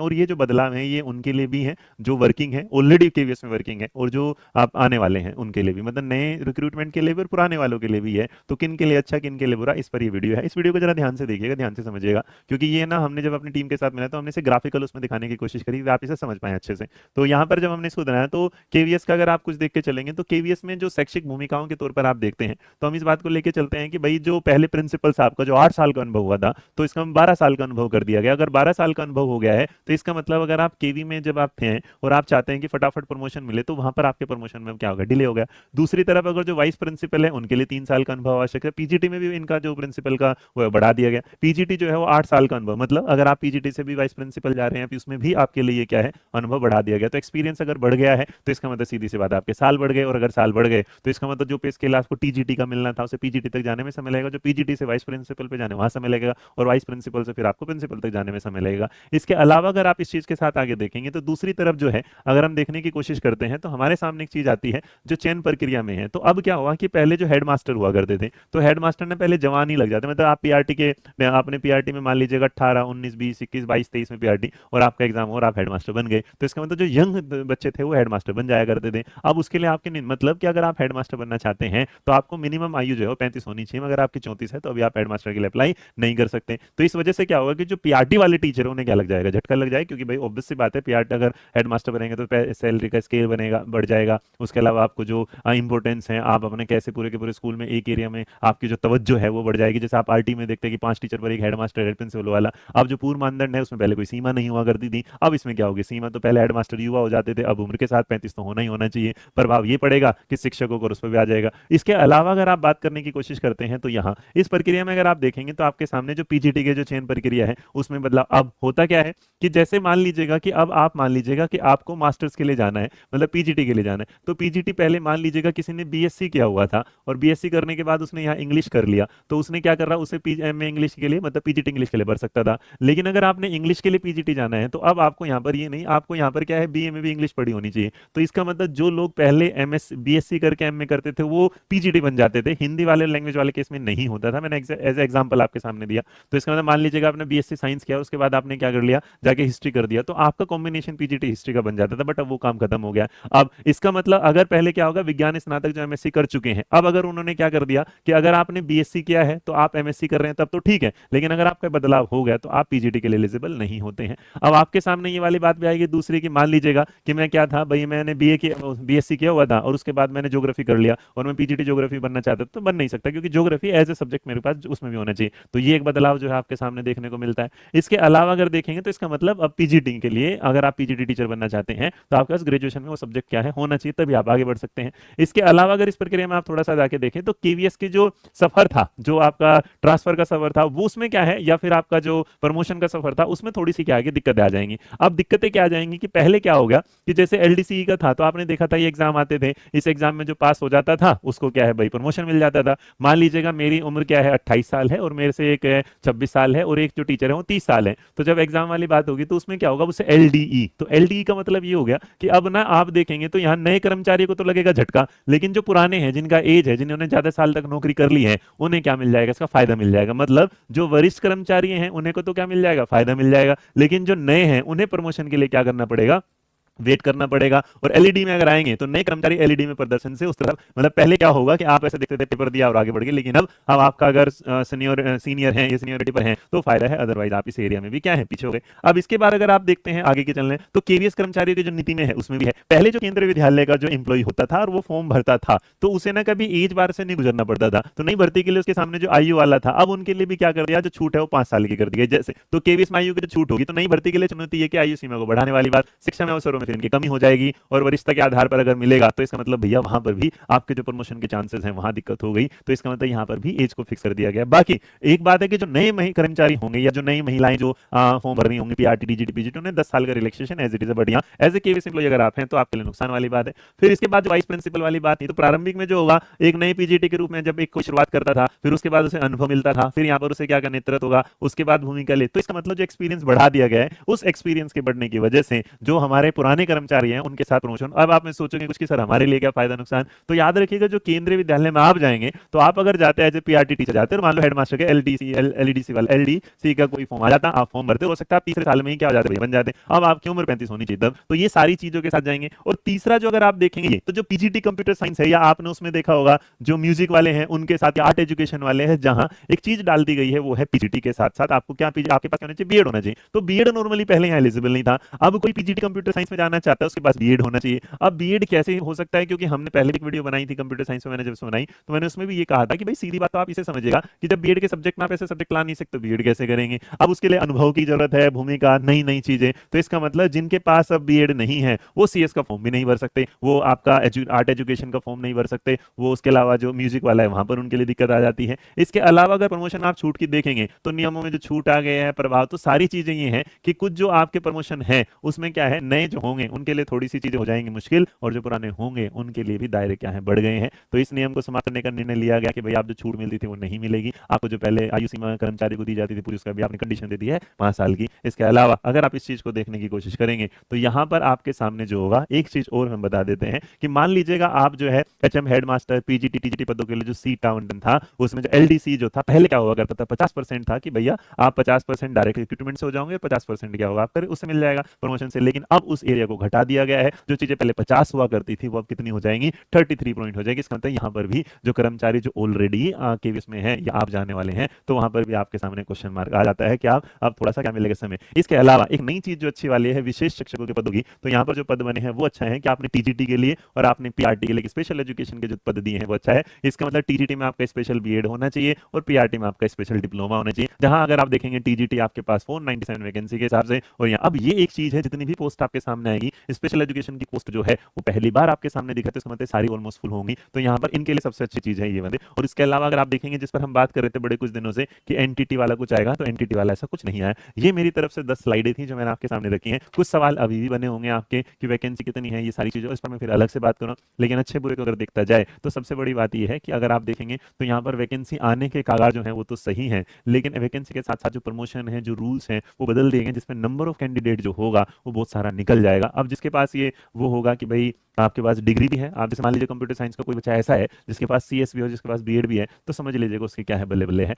और ये जो बदलाव है ये उनके लिए भी है जो वर्किंग है, ऑलरेडी केवीएस में वर्किंग है, और जो आप आने वाले हैं उनके लिए भी, मतलब नए रिक्रूटमेंट के लिए भी और पुराने वालों के लिए भी है। तो किन के लिए अच्छा किन के लिए बुरा, इस पर ये वीडियो है। इस वीडियो को जरा ध्यान से देखिएगा, ध्यान से समझिएगा, क्योंकि ये ना हमने जब अपनी टीम के साथ मिला तो हमने इसे ग्राफिकल उसमें दिखाने की कोशिश करी, आप इसे समझ पाए अच्छे से। तो यहाँ पर जब हमने इसको बनाया तो केवीएस का अगर आप कुछ देख के चलेंगे तो केवीएस में जो शैक्षिक भूमिकाओं के तौर पर आप देखते हैं, तो हम इस बात को लेके चलते हैं कि भाई जो पहले प्रिंसिपल साहब का जो 8 साल का अनुभव हुआ था, तो इसका 12 साल का अनुभव कर दिया गया। अगर 12 साल का अनुभव हो गया है तो इसका मतलब अगर आप केवी में जब आप थे और आप चाहते हैं कि फटाफट प्रमोशन मिले, तो वहां पर आपके प्रमोशन में क्या होगा, डिले हो गया। दूसरी तरफ अगर जो वाइस प्रिंसिपल है उनके लिए 3 साल का अनुभव आवश्यक है। पीजीटी में भी इनका जो प्रिंसिपल का वो बढ़ा दिया गया, पीजीटी जो है वो 8 साल का अनुभव, मतलब अगर आप पीजीटी से भी वाइस प्रिंसिपल जा रहे हैं उसमें भी आपके लिए क्या है, अनुभव बढ़ा दिया गया। तो एक्सपीरियंस अगर बढ़ गया है तो इसका मतलब सीधी सी बात है आपके साल बढ़ गए, और अगर साल बढ़ गए तो इसका मतलब जो पे स्केल आपको टीजीटी का मिलना था उसे पीजीटी तक जाने में समय लगेगा, जो पीजीटी से वाइस प्रिंसिपल पे जाने वहां समय लगेगा, और वाइस प्रिंसिपल से फिर आपको प्रिंसिपल तक जाने में समय लगेगा। इसके अलावा अगर आप इस चीज के साथ आगे देखेंगे तो दूसरी तरफ जो है अगर हम देखने की कोशिश करते हैं तो हमारे सामने एक चीज आती है जो चयन प्रक्रिया में है। तो अब क्या हुआ कि पहले जो हेडमास्टर हुआ करते थे, तो हेडमास्टर ने पहले जवान ही लग जाते, मतलब आप पीआरटी के आपने पीआरटी में मान लीजिएगा 18 19 20 21 22 23 में पीआरटी और आपका एग्जाम और आप हेडमास्टर बन गए, तो इसका मतलब जो यंग बच्चे थे वो हेडमास्टर बन जाया करते थे। अब उसके लिए आपके मतलब कि अगर आप हेडमास्टर बनना चाहते हैं तो आपको मिनिमम आयु जो है 35 होनी चाहिए, अगर आपकी 34 है तो अभी आप हेडमास्टर के लिए अप्लाई नहीं कर सकते। तो इस वजह से क्या होगा कि जो पीआरटी वाले टीचर उन्हें क्या लग जाएगा, झटका लग जाएगा, क्योंकि भाई ऑब्वियस सी बात है पीआरटी अगर हेडमास्टर बनेंगे तो सैलरी का स्केल बनेगा, बढ़ जाएगा। उसके अलावा आपको जो इंपॉर्टेंस है, आप अपने कैसे पूरे के पूरे स्कूल में एक एरिया में आपकी जो तवज्जो है वो बढ़ जाएगी। जैसे आप आरटी में देखते हैं कि 5 टीचर पर एक हेडमास्टर हेड प्रिंसिपल वाला। अब जो पूर्व मानदंड है उसमें पहले कोई सीमा नहीं हुआ करती थी, अब इसमें क्या होगी सीमा, तो पहले हेडमास्टर युवा हो जाते थे, अब उम्र के साथ 35 तो होना ही होना चाहिए। प्रभाव ये पड़ेगा कि शिक्षकों को उस पर भी आ जाएगा। इसके अलावा अगर आप बात करने की कोशिश करते हैं तो यहाँ इस प्रक्रिया में अगर आप देखेंगे तो आपके सामने जो पीजीटी के जो चयन प्रक्रिया है उसमें बदलाव अब होता क्या है कि जैसे मान लीजिएगा कि अब आप मान लीजिएगा कि आपको मास्टर्स के लिए जाना है, मतलब पीजीटी के लिए जाना है, तो पीजीटी पहले मान लीजिएगा किसी ने बीएससी किया हुआ था और बीएससी करने के बाद उसने यहाँ इंग्लिश कर लिया, तो उसने क्या कर रहा, उसे एमए इंग्लिश के लिए मतलब पीजीटी इंग्लिश के लिए भर सकता था। लेकिन अगर आपने इंग्लिश के लिए पीजीटी जाना है तो अब आपको यहाँ पर ये नहीं, आपको यहाँ पर क्या है बीए में भी इंग्लिश पढ़ी होनी चाहिए। तो इसका मतलब जो लोग पहले एमएस बीएससी करके एमए करते थे वो पीजीटी बन जाते थे, हिंदी वाले लैंग्वेज वाले केस में नहीं होता था। मैंने एज एग्जाम्पल आपके सामने दिया। तो इसका मतलब मान लीजिएगा आपने बीएससी साइंस किया, उसके बाद आपने क्या कर लिया, जाके हिस्ट्री कर दिया, तो आपका कॉम्बिनेशन पीजीटी हिस्ट्री का बन जाता था, बट अब वो काम खत्म हो गया। अब इसका मतलब अगर पहले क्या होगा, विज्ञान स्नातक जो एमएससी कर चुके हैं, अब अगर उन्होंने क्या कर दिया कि अगर आपने बीएससी किया है तो आप एमएससी कर रहे हैं तब तो ठीक है, लेकिन अगर आपका बदलाव हो गया तो आप पीजीटी के लिए एलिजिबल नहीं होते हैं। अब आपके सामने ये वाली बात भी आएगी दूसरी की, मान लीजिएगा कि मैं क्या था भाई, मैंने बीएससी किया हुआ था और उसके बाद मैंने ज्योग्राफी कर लिया और मैं पीजीटी ज्योग्राफी बनना चाहता तो बन नहीं सकता, क्योंकि ज्योग्राफी एज ए सब्जेक्ट मेरे पास उसमें भी होना चाहिए। तो ये एक बदलाव जो है आपके सामने देखने को मिलता है। इसके अलावा अगर देखेंगे तो इसका मतलब अब पीजीटी के लिए अगर आप पीजीटी टीचर बनना चाहते हैं तो आपके पास ग्रेजुएशन में वो सब्जेक्ट क्या है होना चाहिए, तभी आप आगे बढ़ सकते हैं। इसके अलावा अगर इस प्रक्रिया में आप थोड़ा सा जाके देखें तो केवीएस की जो सफर था, जो आपका ट्रांसफर का सफर था, वो उसमें क्या है, या फिर आपका जो प्रमोशन का सफर था उसमें थोड़ी सी क्या आगे दिक्कतें आ जाएंगी। अब दिक्कतें क्या आ जाएंगी कि पहले क्या होगा कि जैसे एलडीसी का था तो आपने देखा था ये एग्जाम आते थे, इस एग्जाम में जो पास हो जाता था उसको क्या है भाई प्रमोशन मिल जाता था। मान लीजिएगा मेरी उम्र क्या है 28 साल है और मेरे से एक 26 साल है और एक जो टीचर है वो 30 साल है, तो जब एग्जाम वाली बात होगी तो उसमें क्या होगा, उससे एलडीई, तो एलडीई का मतलब ये हो गया कि अब ना आप देखेंगे तो यहाँ नए कर्मचारी को तो लगेगा झटका, लेकिन जो पुराने हैं जिनका एज है, जिन्होंने ज्यादा साल तक नौकरी कर ली है, उन्हें क्या मिल जाएगा, इसका फायदा मिल जाएगा। मतलब जो वरिष्ठ कर्मचारी हैं उन्हें को तो क्या मिल जाएगा, फायदा मिल जाएगा, लेकिन जो नए हैं उन्हें प्रमोशन के लिए क्या करना पड़ेगा, वेट करना पड़ेगा। और एलईडी में अगर आएंगे तो नए कर्मचारी एलईडी में प्रदर्शन से उस तरफ, मतलब पहले क्या होगा कि आप ऐसे देखते थे पेपर दिया और आगे बढ़ गए, लेकिन अब आपका अगर सीनियर है या सीनियरिटी पर है तो फायदा है, अदरवाइज आप इस एरिया में भी क्या है पीछे हो गए। अब इसके बाद अगर आप देखते हैं आगे के चलने तो केवीएस कर्मचारियों की जो नीति में है उसमें भी है, पहले जो केंद्रीय विद्यालय का जो एम्प्लॉय होता था और वो फॉर्म भरता था तो उसे ना कभी एज बार से नहीं गुजरना पड़ता था, तो नई भर्ती के लिए उसके सामने जो आयु वाला था अब उनके लिए भी क्या कर दिया, जो छूट है वो 5 साल की कर दी गई। जैसे तो केवीएस में आयु की जो छूट होगी तो नई भर्ती के लिए चुनौती है कि आयु सीमा को बढ़ाने वाली बात, शिक्षा में अवसरों में फिर इनकी कमी हो जाएगी और वरिष्ठता के आधार पर अगर मिलेगा तो इसका मतलब भैया वहां पर भी आपके जो प्रमोशन के चांसेस हैं वहां दिक्कत हो गई, तो इसका मतलब यहां पर भी एज को फिक्स कर दिया गया। बाकी एक बात है कि जो नए कर्मचारी होंगे या जो नई महिलाएं जो फॉर्म भर रही होंगी पीआरटी डीजीटी पीजीटी, उन्हें 10 साल का रिलैक्सेशन एज इट इज, बढ़िया एज ए केवीएस एम्प्लॉय अगर आप हैं तो आपके लिए नुकसान वाली बात है। फिर इसके बाद वाइस प्रिंसिपल वाली बात नहीं, तो प्रारंभिक में जो होगा एक नए पीजीटी के रूप में जब एक को शुरुआत करता था, फिर उसके बाद उसे अनुभव मिलता था, फिर यहाँ पर उसे क्या नेतृत्व होगा, उसके बाद भूमिका ले, तो इसका मतलब जो एक्सपीरियंस बढ़ा दिया गया है उस एक्सपीरियंस के बढ़ने की वजह से जो हमारे पुराने पुराने कर्मचारी हैं उनके साथ प्रमोशन। अब आप में सोचोगे कुछ कि सर हमारे लिए क्या फायदा नुकसान, तो याद रखिएगा जो केंद्रीय विद्यालय में आप जाएंगे तो आप अगर जाते हैं एज ए पीआरटी टीचर जाते हैं, मान लो हेडमास्टर के एलडीसी वाला एलडीसी का कोई फॉर्म आ जाता, आप फॉर्म भरते हो सकता है आप तीसरे साल में ही क्या हो जाते बन जाते हैं, अब आपकी उम्र 35 होनी चाहिए तब, तो ये सारी चीजों के साथ जाएंगे। और तीसरा जो अगर आप देखेंगे तो जो पीजीटी कंप्यूटर साइंस है, या आपने उसमें देखा होगा जो म्यूजिक वाले हैं उनके साथ, या आर्ट एजुकेशन वाले हैं, जहां एक चीज डाल दी गई है वो है पीजीटी के साथ साथ आपको क्या आपके पास होना चाहिए, बीएड होना चाहिए। तो बीएड नॉर्मली पहले यहाँ एलिजिबल नहीं था, अब कोई पीजीटी कंप्यूटर साइंस में जाना चाहता है उसके पास बीएड होना चाहिए। अब बीएड कैसे हो सकता है, क्योंकि हमने पहले एक वीडियो बनाई थी कंप्यूटर साइंस में, मैंने जब बनाई तो मैंने उसमें भी ये कहा था कि भाई सीधी बात तो आप इसे समझिएगा कि जब बीएड के सब्जेक्ट में आप ऐसे सब्जेक्ट ला नहीं सकते, बीएड कैसे करेंगे। अब उसके लिए अनुभव की जरूरत है, भूमिका, नई नई चीजें, तो इसका मतलब जिनके पास अब बीएड नहीं है वो सीएस का फॉर्म भी नहीं भर सकते, वो आपका आर्ट एजुकेशन का फॉर्म नहीं भर सकते, वो उसके अलावा जो म्यूजिक वाला है वहां पर उनके लिए दिक्कत आ जाती है। इसके अलावा अगर प्रमोशन आप छूट की देखेंगे तो नियमों में जो छूट आ गए हैं, प्रभाव, तो सारी चीजें ये हैं कि कुछ जो आपके प्रमोशन है उसमें क्या है, नए जो होंगे उनके लिए थोड़ी सी चीजें हो जाएंगी मुश्किल, और जो पुराने होंगे उनके लिए भी दायरे क्या है बढ़ गए हैं। तो इस नियम को समाप्त करने का निर्णय लिया गया कि भाई आप जो छूट मिलती थी वो नहीं मिलेगी, आपको जो पहले आयु सीमा कर्मचारी को दी जाती थी पूरी, उसका भी आपने कंडीशन दे दी है 5 साल की। इसके अलावा अगर आप इस चीज को देखने की कोशिश करेंगे तो यहाँ पर आपके सामने जो होगा, एक चीज और हम बता देते हैं कि मान लीजिएगा आप जो है एचएम, हेडमास्टर, पीजीटी, टीजीटी पदों के लिए जो सीट आवंटन था उसमें जो एलडीसी जो था पहले क्या हुआ करता था, 50% था कि भैया आप 50% डायरेक्ट रिक्रूटमेंट से हो जाओगे, 50% क्या होगा आपका उससे मिल जाएगा प्रमोशन से। लेकिन अब उस एरिया को घटा दिया गया है, जो चीजें पहले 50 हुआ करती थी वो अब कितनी हो जाएंगी, 33 पॉइंट हो जाएगी। इसका मतलब यहाँ पर भी जो कर्मचारी जो ऑलरेडी केवीएस में है या आप जाने वाले हैं, तो वहां पर भी आपके सामने क्वेश्चन मार्क आ जाता है कि आप अब थोड़ा सा क्या मिलेगा समय। इसके अलावा एक नई चीज जो अच्छी वाली है विशेष शिक्षकों के पदों की, तो यहाँ पर जो पद बने हैं वो अच्छा है कि आपने टीजीटी के लिए और आपने पीआरटी के लिए स्पेशल एजुकेशन के जो पद दिए हैं वो अच्छा है। इसका मतलब टीजीटी में आपका स्पेशल बीएड होना चाहिए और पीआरटी में आपका स्पेशल डिप्लोमा होना चाहिए। जहां अगर आप देखेंगे टीजीटी आपके पास 497 वैकेंसी के हिसाब से, और यहाँ अब ये एक चीज है जितनी भी पोस्ट आपके सामने आएगी, स्पेशल एजुकेशन की पोस्ट जो है वो पहली बार आपके सामने दिखा, तो इसका मतलब सारी ऑलमोस्ट फुल होंगी, तो यहाँ पर इनके लिए सबसे अच्छी चीज है ये बंदे। और इसके अलावा अगर आप देखेंगे जिस पर हम बात कर रहे थे बड़े कुछ दिनों से कि एनटीटी वाला कुछ आएगा, तो एनटीटी वाला ऐसा कुछ नहीं आया। ये मेरी तरफ से 10 स्लाइडें थी जो मैंने आपके सामने रखी हैं। कुछ सवाल अभी भी बने होंगे आपके कि वैकेंसी कितनी है, ये सारी चीजें इस पर मैं फिर अलग से बात करूँ, लेकिन अच्छे बुरे को अगर देखता जाए तो सबसे बड़ी बात यह है कि अगर आप देखेंगे तो यहाँ पर वैकेंसी आने के कागज जो है वो तो सही है, लेकिन वैकेंसी के साथ साथ जो प्रमोशन है, जो रूल्स हैं वो बदल दिए गए, जिसमें नंबर ऑफ कैंडिडेट जो होगा वो बहुत सारा निकल जाएगा। अब जिसके पास ये वो होगा कि भाई आपके पास डिग्री भी है, आप जैसे मान लीजिए कंप्यूटर साइंस का कोई बच्चा ऐसा है जिसके पास सीएस भी हो, जिसके पास बीएड भी है, तो समझ लीजिएगा उसके क्या है बल्ले बल्ले है।